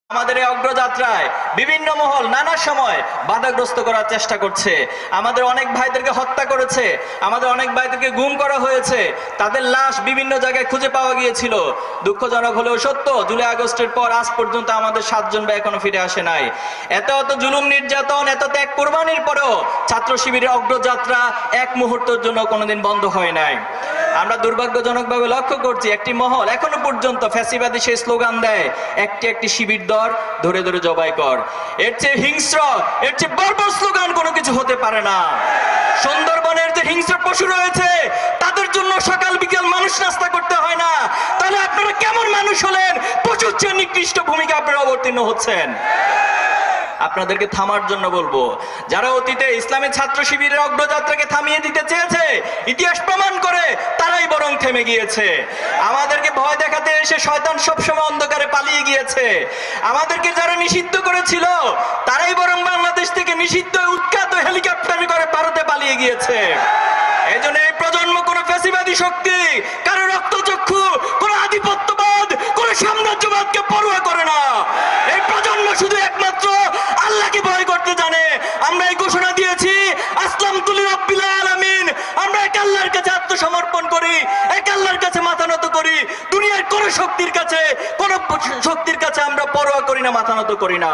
আমাদের এই অগ্রযাত্রায় বিভিন্ন মহল নানা সময় বাধাগ্রস্ত করার চেষ্টা করছে। আমাদের অনেক ভাইদেরকে হত্যা করেছে, আমাদের অনেক ভাইদেরকে গুম করা হয়েছে, তাদের লাশ বিভিন্ন জায়গায় খুঁজে পাওয়া গিয়েছিল। দুঃখজনক হলেও সত্য, জুলাই আগস্টের পর আজ পর্যন্ত আমাদের 7 জন ভাই এখনো ফিরে আসে নাই। এত জুলুম নির্যাতন, এত ত্যাগ কোরবানির পরেও ছাত্র শিবিরের অগ্রযাত্রা এক মুহূর্তের জন্য কোনোদিন বন্ধ হয় নাই। আমরা দুর্ভাগ্যজনকভাবে লক্ষ্য করছি, একটি মহল এখনো পর্যন্ত ফ্যাসিবাদী সেই স্লোগান দেয়, একটি শিবির দর ধরে ধরে জবাই কর। এর চেয়ে হিংস্র, এর চেয়ে বর্বর স্লোগান কোনো কিছু হতে পারে না। সুন্দরবনের যে হিংস্র পশু রয়েছে তাদের জন্য সকাল বিকেল মানুষ নাস্তা করতে হয় না, তাহলে আপনারা কেমন মানুষ হলেন? পশুর চেয়ে নিকৃষ্ট ভূমিকা আপনারা অবতীর্ণ হচ্ছেন। আপনাদেরকে থামার জন্য বলবো, যারা অতীতে ইসলামী ছাত্র শিবিরের অগ্রযাত্রাকে থামিয়ে দিতে চেয়েছে, ইতিহাস প্রমাণ করে তারাই বরং থেমে গিয়েছে। আমাদেরকে ভয় দেখাতে এসে শয়তান সবসময় অন্ধকারে পালিয়ে গিয়েছে। আমাদেরকে যারা নিষিদ্ধ করেছিল তারাই বরং বাংলাদেশ থেকে নিষিদ্ধ উৎখাত হেলিকপ্টারে করে ভারতে পালিয়ে গিয়েছে। এই জন্য এই প্রজন্ম কোনো ফ্যাসিবাদী শক্তি, কারো রক্তচক্ষু, কোনো আধিপত্যবাদ, কোনো সাম্রাজ্যবাদকে পরোয়া করে না। এই প্রজন্ম শুধু একমাত্র আল্লাহকে ভয় করতে জানে। আমরা এই ঘোষণা দিয়েছি, আসলামতু লিরাব্বিল আলামিন। আমরা এক আল্লাহর কাছে আত্মসমর্পণ করি, এক আল্লাহর কাছে মাথা নত করি। দুনিয়ার কোন শক্তির কাছে আমরা পরোয়া করি না, মাথা নত করি না।